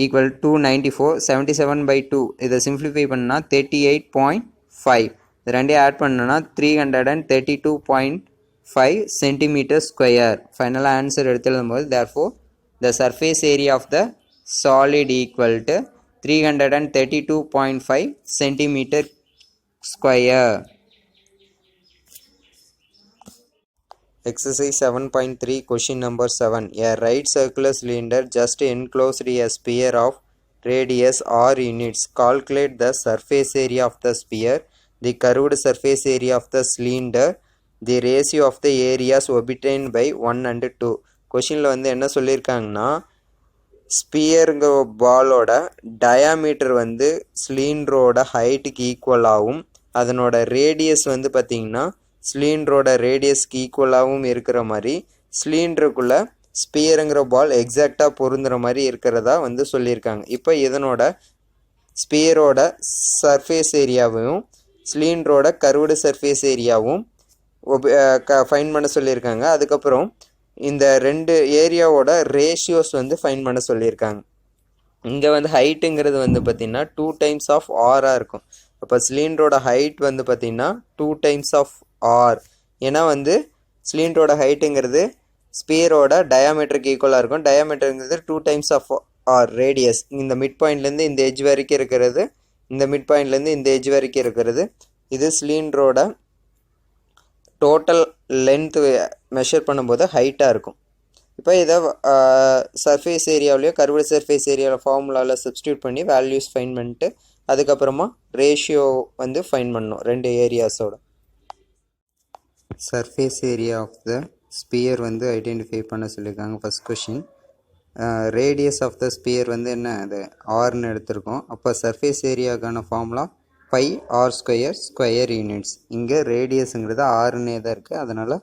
ஈக்குவல் 294. 77/2 இதை சிம்ப்ளிஃபை பண்ணால் 38.5. இது ரெண்டையும் ஆட் பண்ணோன்னா 332.5 சென்டிமீட்டர் ஸ்கொயர். ஃபைனலாக ஆன்சர் எடுத்து எழுதும்போது therefore the surface area of the solid equal to 332.5 centimeter square. Exercise 7.3 question number 7. A right circular cylinder just enclosed a sphere of radius r units. Calculate the surface area of the sphere, the curved surface area of the cylinder, the ratio of the areas obtained by 1 and 2. கொஷினில் வந்து என்ன சொல்லியிருக்காங்கன்னா, ஸ்பியருங்கிற பாலோட டயாமீட்டர் வந்து சிலிண்டரோட ஹைட்டுக்கு ஈக்குவலாகவும் அதனோட ரேடியஸ் வந்து பார்த்திங்கன்னா சிலிண்டரோட ரேடியஸ்க்கு ஈக்குவலாகவும் இருக்கிற மாதிரி சிலிண்டருக்குள்ளே ஸ்பியருங்கிற பால் எக்ஸாக்டாக பொருந்துகிற மாதிரி இருக்கிறதா வந்து சொல்லியிருக்காங்க. இப்போ இதனோட ஸ்பியரோட சர்ஃபேஸ் ஏரியாவையும் சிலிண்டரோட கர்வ்டு சர்ஃபேஸ் ஏரியாவும் ஃபைன் பண்ண சொல்லியிருக்காங்க. அதுக்கப்புறம் இந்த ரெண்டு ஏரியாவோட ரேஷியோஸ் வந்து ஃபைன் பண்ண சொல்லியிருக்காங்க. இங்கே வந்து ஹைட்டுங்கிறது வந்து பார்த்திங்கன்னா 2 டைம்ஸ் ஆஃப் ஆராக இருக்கும். அப்போ சிலிண்டரோட ஹைட் வந்து பார்த்திங்கன்னா 2 டைம்ஸ் ஆஃப் ஆர். ஏன்னா வந்து சிலிண்டரோட ஹைட்டுங்கிறது ஸ்பியரோட டயாமீட்டருக்கு ஈக்குவலாக இருக்கும். டயாமீட்டருங்கிறது 2 டைம்ஸ் ஆஃப் ஆர் ரேடியஸ். இந்த மிட் பாயிண்ட்லேருந்து இந்த எட்ஜ் வரைக்கும் இருக்கிறது, இந்த மிட் பாயிண்ட்லேருந்து இந்த எட்ஜ் வரைக்கும் இருக்கிறது. இது சிலிண்டரோட டோட்டல் லென்த்து மெஷர் பண்ணும்போது ஹைட்டாக இருக்கும். இப்போ இதை சர்ஃபேஸ் ஏரியாவிலையோ கர்வ்டு சர்ஃபேஸ் ஏரியாவில் ஃபார்முலாவில் சப்ஸ்டியூட் பண்ணி வேல்யூஸ் ஃபைன் பண்ணிட்டு அதுக்கப்புறமா ரேஷியோ வந்து ஃபைன் பண்ணணும் ரெண்டு ஏரியாஸோட. Surface area of the sphere வந்து ஐடென்டிஃபை பண்ண சொல்லியிருக்காங்க. First question, radius of the sphere வந்து என்ன, அது ஆர்னு எடுத்திருக்கோம். அப்போ சர்ஃபேஸ் ஏரியாவுக்கான formula pi R square units. இங்கே ரேடியஸுங்கிறது ஆறுன்னே தான் இருக்குது. அதனால்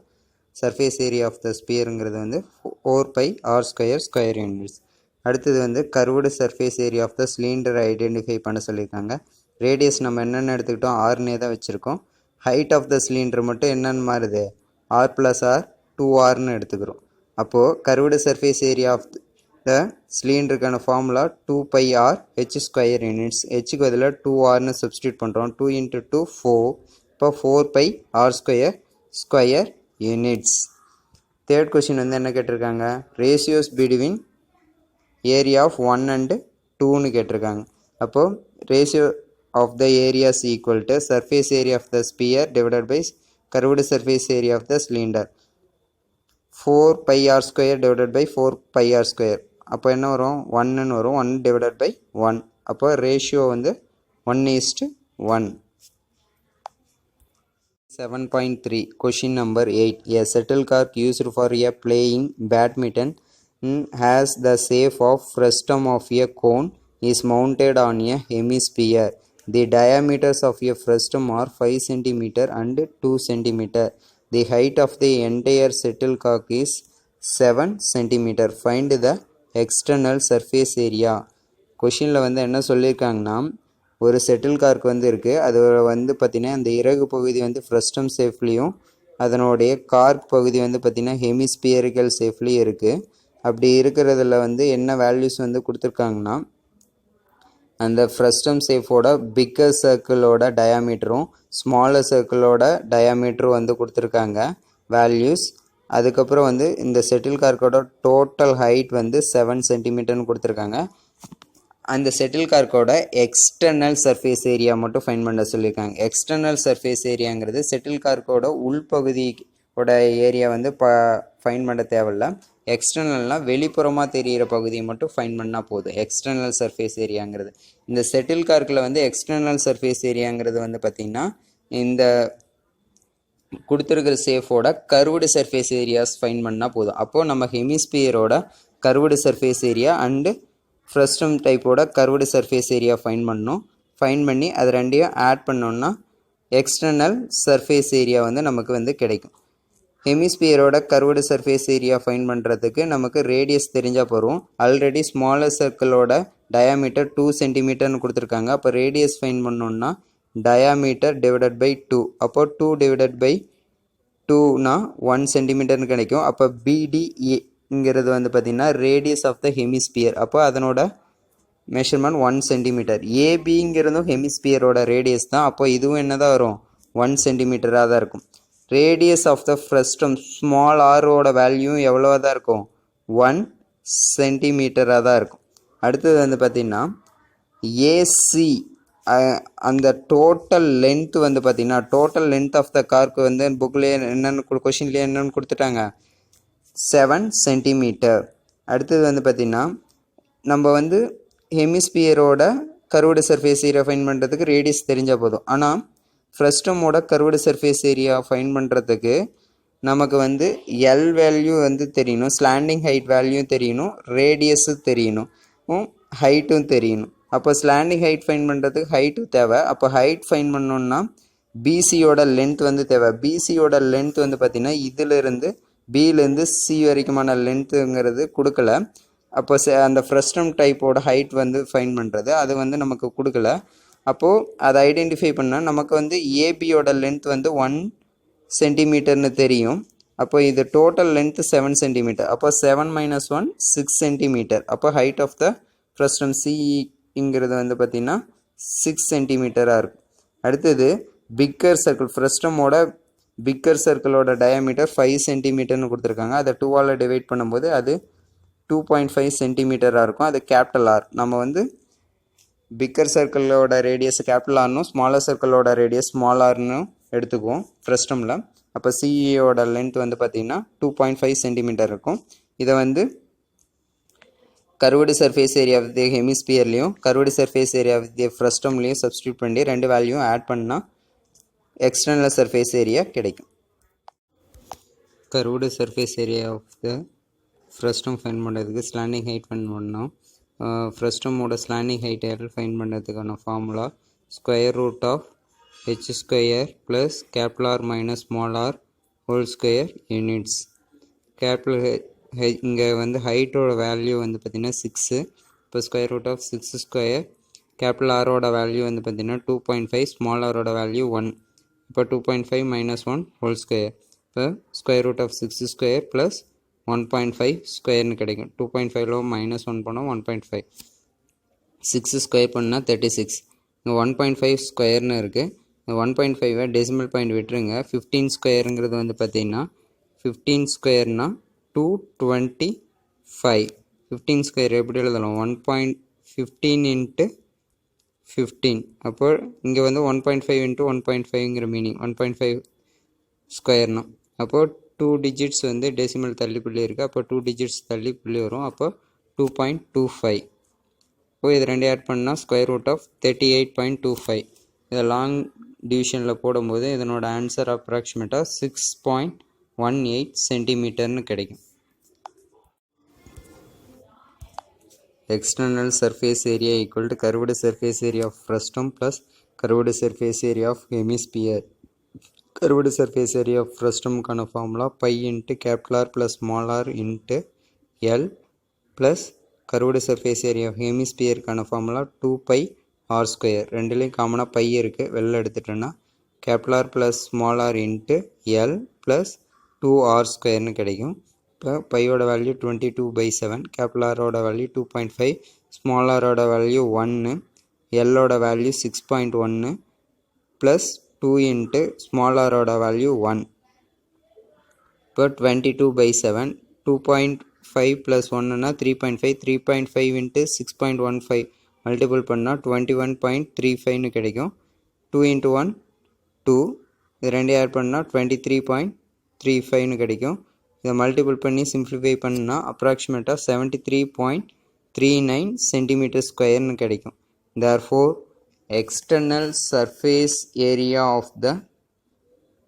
சர்ஃபேஸ் ஏரியா ஆஃப் த ஸ்பியருங்கிறது வந்து 4 பை ஆர் ஸ்கொயர் யூனிட்ஸ். அடுத்தது வந்து curved surface area of the சிலிண்டரை ஐடென்டிஃபை பண்ண சொல்லியிருக்காங்க. ரேடியஸ் நம்ம என்னென்னு எடுத்துக்கிட்டோம், ஆறுன்னே தான் வச்சுருக்கோம். ஹைட் ஆஃப் த சிலிண்டர் மட்டும் என்னென்னு மாறுது, ஆர் ப்ளஸ் ஆர் 2rன்னு எடுத்துக்கிறோம். அப்போது curved surface area of the சிலிண்டருக்கான formula 2 pi R square units. ஹெச்சுக்கு பதில் 2rன்னு சப்ஸ்டியூட் பண்ணுறோம். 2 × 2 4. இப்போ 4 pi R square units. Third question வந்து என்ன கேட்டிருக்காங்க, ratios between area of 1 and 2ன்னு கேட்டிருக்காங்க. அப்போது ratio of the areas equal to surface area of the sphere divided by curved surface area of the cylinder. 4 pi r square divided by 4 pi r square. அப்போ என்ன வரும், 1ன்னு வரும். 1 divided by 1. அப்போ ரேஷியோ வந்து 1:1. 7.3 question number 8. A shuttlecock used for a playing badminton has the shape of frustum of a cone is mounted on a hemisphere. The diameters of a frustum are 5 cm and 2 cm. The height of the entire shuttlecock is 7 cm. Find the external surface area. கொஷினில் வந்து என்ன சொல்லியிருக்காங்கன்னா, ஒரு செட்டில் கார்க் வந்து இருக்குது. அது வந்து பார்த்திங்கன்னா அந்த இறகு பகுதி வந்து ஃப்ரஸ்டம் ஷேப்லேயும் அதனுடைய கார்க் பகுதி வந்து பார்த்திங்கன்னா ஹெமிஸ்பியரிக்கல் ஷேப்லேயும் இருக்குது. அப்படி இருக்கிறதுல வந்து என்ன வேல்யூஸ் வந்து கொடுத்துருக்காங்கன்னா, அந்த ஃப்ரஸ்டம் ஷேப்போட பிக்கர் சர்க்கிளோட டயாமீட்டரும் ஸ்மாலர் சர்க்கிளோட டயாமீட்டரும் வந்து கொடுத்துருக்காங்க வேல்யூஸ். அதுக்கப்புறம் வந்து இந்த செட்டில் கார்க்கோட டோட்டல் ஹைட் வந்து 7 சென்டிமீட்டர்னு கொடுத்துருக்காங்க. அந்த செட்டில் கார்க்கோட எக்ஸ்டர்னல் சர்ஃபேஸ் ஏரியா மட்டும் ஃபைன் பண்ண சொல்லியிருக்காங்க. எக்ஸ்டர்னல் சர்ஃபேஸ் ஏரியாங்கிறது செட்டில் கார்க்கோட உள்பகுதியோட ஏரியா வந்து ஃபைன் பண்ண தேவையில்ல. எக்ஸ்டர்னல்னால் வெளிப்புறமாக தெரிகிற பகுதியை மட்டும் ஃபைன் பண்ணால் போதும். எக்ஸ்டர்னல் சர்ஃபேஸ் ஏரியாங்கிறது இந்த செட்டில் கார்க்கில் வந்து எக்ஸ்டர்னல் சர்ஃபேஸ் ஏரியாங்கிறது வந்து பார்த்திங்கன்னா இந்த கொடுத்துருக்கிற சேஃபோட கர்வ்டு சர்ஃபேஸ் ஏரியாஸ் ஃபைன் பண்ணால் போதும். அப்போது நம்ம ஹெமிஸ்பியரோட curved surface area and frustum டைப்போட கர்வ்டு சர்ஃபேஸ் ஏரியா ஃபைன் பண்ணணும். ஃபைன் பண்ணி அது ரெண்டையும் ஆட் பண்ணோன்னா எக்ஸ்டர்னல் சர்ஃபேஸ் ஏரியா வந்து நமக்கு வந்து கிடைக்கும். ஹெமிஸ்பியரோட கர்வ்டு சர்ஃபேஸ் ஏரியா ஃபைன் பண்ணுறதுக்கு நமக்கு ரேடியஸ் தெரிஞ்சால் போகிறோம். ஆல்ரெடி ஸ்மாலர் சர்க்கிளோட டயாமீட்டர் 2 சென்டிமீட்டர்னு கொடுத்துருக்காங்க. அப்போ ரேடியஸ் ஃபைன் பண்ணோன்னா டயாமீட்டர் டிவைடட் பை 2. அப்போ 2 டிவைடட் பை 2னா 1 சென்டிமீட்டர்னு கிடைக்கும். அப்போ பிடிஏங்கிறது வந்து பார்த்திங்கன்னா ரேடியஸ் ஆஃப் த ஹெமிஸ்பியர். அப்போ அதனோட மெஷர்மெண்ட் 1 சென்டிமீட்டர். ஏபிங்கிறதும் ஹெமிஸ்பியரோட ரேடியஸ் தான். அப்போ இதுவும் என்ன தான் வரும் 1 சென்டிமீட்டராக தான் இருக்கும். Radius of the frustum small ஆரோட வேல்யூவும் எவ்வளோவா தான் இருக்கும் 1 சென்டிமீட்டராக தான் இருக்கும். அடுத்தது வந்து பார்த்திங்கன்னா ஏசி அந்த டோட்டல் லென்த் வந்து பார்த்திங்கன்னா டோட்டல் லென்த் ஆஃப் த கார்க்கு வந்து புக்லேயே என்னென்னு கொஷின்லேயே என்னென்னு கொடுத்துட்டாங்க 7 சென்டிமீட்டர். அடுத்தது வந்து பார்த்திங்கன்னா நம்ம வந்து ஹெமிஸ்பியரோட கர்வ்டு சர்ஃபேஸ் ஏரியா ஃபைன் பண்ணுறதுக்கு ரேடியஸ் தெரிஞ்சால் போதும். ஆனால் ஃப்ரஸ்டமோட கர்வ்டு சர்ஃபேஸ் ஏரியா ஃபைன் பண்ணுறதுக்கு நமக்கு வந்து எல் வேல்யூ வந்து தெரியணும், ஸ்லாண்டிங் ஹைட் வேல்யூ தெரியணும், ரேடியஸும் தெரியணும், ஹைட்டும் தெரியணும். அப்போ ஸ்லாண்டிங் ஹைட் ஃபைன் பண்ணுறதுக்கு ஹைட்டும் தேவை. அப்போ ஹைட் ஃபைன் பண்ணோன்னா பிசியோட லென்த் வந்து தேவை. பிசியோட லென்த் வந்து பார்த்திங்கன்னா இதிலிருந்து பிலேருந்து சி வரைக்குமான லென்த்துங்கிறது கொடுக்கல. அப்போ அந்த ஃப்ரஸ்டம் டைப்போட ஹைட் வந்து ஃபைன் பண்ணுறது அது வந்து நமக்கு கொடுக்கல. அப்போது அதை ஐடென்டிஃபை பண்ணால் நமக்கு வந்து ஏபியோட லென்த் வந்து 1 சென்டிமீட்டர்னு தெரியும். அப்போ இது டோட்டல் லென்த் 7 சென்டிமீட்டர். அப்போ 7 - 1 6 சென்டிமீட்டர். அப்போ ஹைட் ஆஃப் த ஃப்ரஸ்டம் சிங்கிறது வந்து பார்த்திங்கன்னா 6 சென்டிமீட்டராக இருக்கும். அடுத்தது பிக்கர் சர்க்கிள் ஃப்ரஸ்டமோட பிக்கர் சர்க்கிளோட டயாமீட்டர் 5 சென்டிமீட்டர்னு கொடுத்துருக்காங்க. அதை 2ஆல் டிவைட் பண்ணும்போது அது 2.5 சென்டிமீட்டராக இருக்கும். அது கேபிட்டல் ஆர். நம்ம வந்து பிக்கர் சர்க்கிளோட ரேடியஸ் கேபிட்டல் ஆர்னும் ஸ்மாலர் சர்க்கிளோட ரேடியஸ் ஸ்மால் ஆர்னு எடுத்துக்குவோம் ஃப்ரஸ்டமில். அப்போ சிஇயோட லென்த் வந்து பார்த்திங்கன்னா 2.5 சென்டிமீட்டர் இருக்கும். இதை வந்து கர்வ்டு சர்ஃபேஸ் ஏரியா வித் ஹெமிஸ்பியர்லேயும் கர்வ்டு சர்ஃபேஸ் ஏரியா வித் ஃப்ரஸ்டம்லேயும் சப்ஸ்டியூட் பண்ணி ரெண்டு வேல்யூவும் ஆட் பண்ணால் எக்ஸ்டர்னல் சர்ஃபேஸ் ஏரியா கிடைக்கும். Curved surface area of the frustum find பண்ணுறதுக்கு ஸ்லாண்டிங் ஹைட் ஃபைன் பண்ணோம். ஃப்ரஸ்டமோட ஸ்லாண்டிங் ஹைட் ஃபைன் பண்ணுறதுக்கான formula square root of H square plus capital R minus small R whole square units. Capital இங்கே வந்து ஹைட்டோட வேல்யூ வந்து பார்த்திங்கன்னா 6. இப்போ square root of 6 square. Capital ஆரோட வேல்யூ வந்து பார்த்திங்கன்னா 2.5, ஸ்மால் ஆரோட வேல்யூ 1. இப்போ 2.5 - 1 ஹோல் ஸ்கொயர். இப்போ square root of 6 square plus 1.5 ஸ்கொயர்னு கிடைக்கும். 2.5ல -1 பண்ணோம் 1.5. 6 ஸ்கொயர் பண்ணால் 36. இங்கே 1.5 ஸ்கொயர்னு இருக்குது. இந்த 1.5 டெசிமல் பாயிண்ட் விட்டுருங்க. 15 ஸ்கொயருங்கிறது வந்து பார்த்திங்கன்னா 15 ஸ்கொயர்னால் 225. 15 ஸ்கொயர் எப்படி எழுதலாம் 1.15 × 15. அப்போ இங்கே வந்து 1.5 × 1.5ங்கிற மீனிங் 1.5 ஸ்கொயர்னா அப்போது 2 டிஜிட்ஸ் வந்து டெசிமல் தள்ளி புள்ளி இருக்குது. அப்போ 2 டிஜிட்ஸ் தள்ளி புள்ளி வரும். அப்போ 2.25. இப்போ இது ரெண்டு ஆட் பண்ணால் ஸ்கொயர் ரூட் ஆஃப் 38.25. இதை லாங் டிவிஷனில் போடும்போது இதனோட ஆன்சர் அப்ராக்சிமேட்டாக 6.18 சென்டிமீட்டர்னு கிடைக்கும். External surface area equal to curved surface area of frustum plus curved surface area of hemisphere. Curved surface area of frustum கான formula pi into capital R plus small r into L plus curved surface area of hemisphere கான formula 2 pi r square. ரெண்டுலேயும் காமனாக பை இருக்குது, வெளில எடுத்துட்டோன்னா capital R plus small r into L plus 2r squareனு கிடைக்கும். இப்போ பையோட வேல்யூ 22/7, கேபிட்டல் ஆரோட வேல்யூ 2.5, ஸ்மால் ஆரோட வேல்யூ 1, எல்லோட வேல்யூ 6.1 ப்ளஸ் 2 இன்ட்டு ஸ்மால் ஆரோட வேல்யூ 1. இப்போ 22/7, 2.5 + 1னா 3.5, 3.5 × 6.15 மல்டிபிள் பண்ணால் 21.35 கிடைக்கும். 2 into 1 2, இது ரெண்டு ஆட் பண்ணால் 23.35 கிடைக்கும். இதை மல்டிபிள் பண்ணி சிம்பிளிஃபை பண்ணால் அப்ராக்சிமேட்டாக 73.39 சென்டிமீட்டர் ஸ்கொயர்னு கிடைக்கும். Therefore, external surface area of the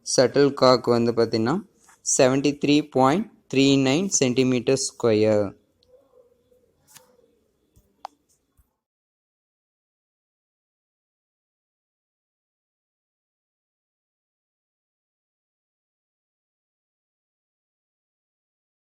shuttlecock வந்து பார்த்தீங்கன்னா 73.39 சென்டிமீட்டர் ஸ்கொயர்.